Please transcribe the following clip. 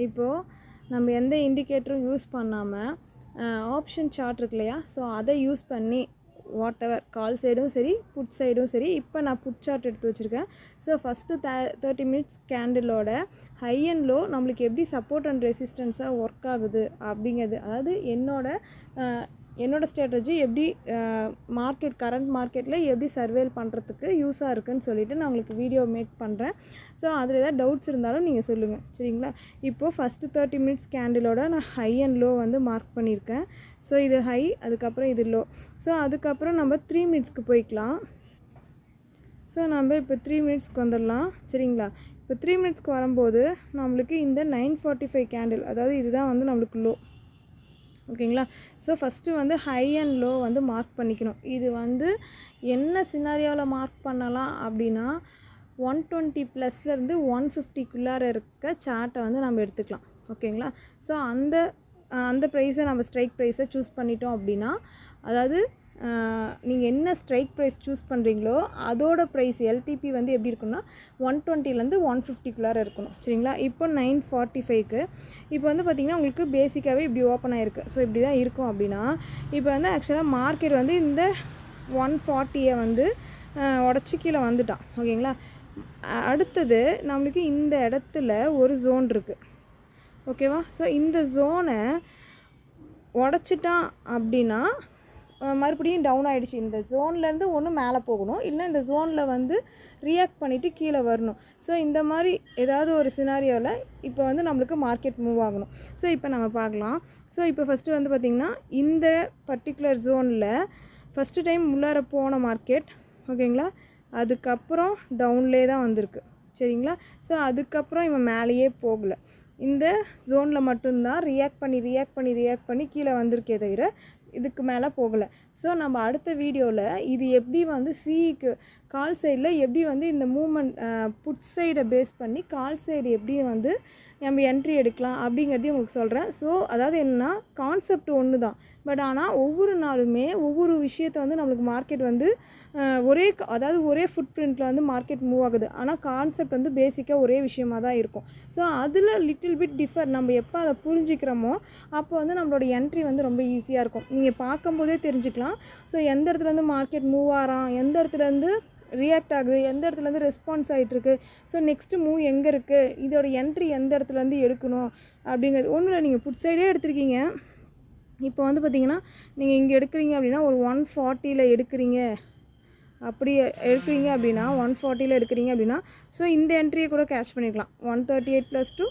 இப்போது நம்ம எந்த இண்டிகேட்டரும் யூஸ் பண்ணாமல் ஆப்ஷன் சார்ட் இருக்கு இல்லையா, ஸோ அதை யூஸ் பண்ணி வாட் எவர் கால் சைடும் சரி புட் சைடும் சரி, இப்போ நான் புட் சார்ட் எடுத்து வச்சுருக்கேன். ஸோ ஃபஸ்ட்டு 30 மினிட்ஸ் கேண்டிலோட ஹை அண்ட் லோ நம்மளுக்கு எப்படி சப்போர்ட் அண்ட் ரெசிஸ்டன்ஸாக ஒர்க் ஆகுது அப்படிங்கிறது, அதாவது என்னோடய ஸ்ட்ராட்டஜி எப்படி கரண்ட் மார்க்கெட்டில் எப்படி சர்வேல் பண்ணுறதுக்கு யூஸாக இருக்குதுன்னு சொல்லிவிட்டு நான் உங்களுக்கு வீடியோ மேக் பண்ணுறேன். ஸோ அதில் ஏதாவது டவுட்ஸ் இருந்தாலும் நீங்கள் சொல்லுங்கள், சரிங்களா? இப்போது ஃபஸ்ட்டு 30 மினிட்ஸ் கேண்டிலோட நான் ஹை அண்ட் லோ வந்து மார்க் பண்ணியிருக்கேன். ஸோ இது ஹை, அதுக்கப்புறம் இது லோ. ஸோ அதுக்கப்புறம் நம்ம 3 மினிட்ஸ்க்கு போய்க்கலாம். ஸோ நம்ம இப்போ 3 மினிட்ஸ்க்கு வந்துடலாம், சரிங்களா? இப்போ 3 மினிட்ஸ்க்கு வரும்போது நம்மளுக்கு இந்த 945 கேண்டில், அதாவது இதுதான் வந்து நம்மளுக்கு லோ, ஓகேங்களா? ஸோ ஃபஸ்ட்டு வந்து ஹை அண்ட் லோ வந்து மார்க் பண்ணிக்கணும். இது வந்து என்ன சினாரியோவில் மார்க் பண்ணலாம் அப்படின்னா 120 +லேருந்து 150க்குள்ளார இருக்க சார்ட்டை வந்து நம்ம எடுத்துக்கலாம், ஓகேங்களா? ஸோ அந்த ப்ரைஸை நம்ம ஸ்ட்ரைக் ப்ரைஸை சூஸ் பண்ணிட்டோம் அப்படின்னா, அதாவது நீங்கள் என்ன ஸ்ட்ரைக் ப்ரைஸ் சூஸ் பண்ணுறீங்களோ அதோட ப்ரைஸ் எல்டிபி வந்து எப்படி இருக்குன்னா 120லேருந்து 150க்குள்ளார இருக்கணும், சரிங்களா? இப்போ 945க்கு இப்போ வந்து பார்த்திங்கன்னா உங்களுக்கு பேசிக்காகவே இப்படி ஓப்பன் ஆகிருக்கு. ஸோ இப்படி தான் இருக்கும் அப்படின்னா, இப்போ வந்து ஆக்சுவலாக மார்க்கெட் வந்து இந்த 140 வந்து உடச்சி கீழே வந்துட்டான், ஓகேங்களா? அடுத்தது நம்மளுக்கு இந்த இடத்துல ஒரு ஜோன் இருக்குது, ஓகேவா? ஸோ இந்த ஜோனை உடச்சிட்டான் அப்படின்னா மறுபடியும் டவுன் ஆகிடுச்சு. இந்த ஜோன்லேருந்து ஒன்று மேலே போகணும், இல்லை இந்த ஜோனில் வந்து ரியாக்ட் பண்ணிவிட்டு கீழே வரணும். ஸோ இந்த மாதிரி ஏதாவது ஒரு சினாரியோவில் இப்போ வந்து நம்மளுக்கு மார்க்கெட் மூவ் ஆகணும். ஸோ இப்போ நம்ம பார்க்கலாம். ஸோ இப்போ ஃபஸ்ட்டு வந்து பார்த்திங்கன்னா இந்த பர்டிகுலர் ஜோனில் ஃபஸ்ட்டு டைம் உள்ளார போன மார்க்கெட், ஓகேங்களா? அதுக்கப்புறம் டவுன்லேயே தான் வந்திருக்கு, சரிங்களா? ஸோ அதுக்கப்புறம் இவன் மேலேயே போகலை, இந்த ஜோனில் மட்டும்தான் ரியாக்ட் பண்ணி கீழே வந்திருக்கே தவிர இதுக்கு மேலே போகலை. ஸோ நம்ம அடுத்த வீடியோவில் இது எப்படி வந்து சிக்கு கால் சைடில் எப்படி வந்து இந்த மூமெண்ட் புட் சைடை பேஸ் பண்ணி கால் சைடு எப்படி வந்து நம்ம என்ட்ரி எடுக்கலாம் அப்படிங்கிறதையும் உங்களுக்கு சொல்கிறேன். ஸோ அதாவது என்னென்னா கான்செப்ட் ஒன்று தான், பட் ஆனால் ஒவ்வொரு நாளுமே ஒவ்வொரு விஷயத்தை வந்து நம்மளுக்கு மார்க்கெட் வந்து ஒரே ஃபுட் பிரிண்ட்டில் வந்து மார்க்கெட் மூவ் ஆகுது. ஆனால் கான்செப்ட் வந்து பேசிக்காக ஒரே விஷயமாக தான் இருக்கும். ஸோ அதில் லிட்டில் பிட் டிஃபர். நம்ம எப்போ அதை புரிஞ்சிக்கிறோமோ அப்போ வந்து நம்மளோட என்ட்ரி வந்து ரொம்ப ஈஸியாக இருக்கும். நீங்கள் பார்க்கும்போதே தெரிஞ்சுக்கலாம். ஸோ எந்த இடத்துலேருந்து மார்க்கெட் மூவ் ஆகிறான், எந்த இடத்துலேருந்து ரியாக்ட் ஆகுது, எந்த இடத்துலேருந்து ரெஸ்பான்ஸ் ஆகிட்டுருக்கு, ஸோ நெக்ஸ்ட்டு மூவ் எங்கே இருக்குது, இதோட என்ட்ரி எந்த இடத்துலேருந்து எடுக்கணும் அப்படிங்கிறது. ஒன்றும் இல்லை, நீங்கள் புட் சைடே எடுத்துருக்கீங்க. இப்போ வந்து பார்த்திங்கன்னா நீங்கள் இங்கே எடுக்கிறீங்க அப்படின்னா ஒரு 140 எடுக்கிறீங்க அப்படின்னா 140 எடுக்கிறீங்க அப்படின்னா, ஸோ இந்த என்ட்ரியை கூட கேட்ச் பண்ணிக்கலாம். 138 + 2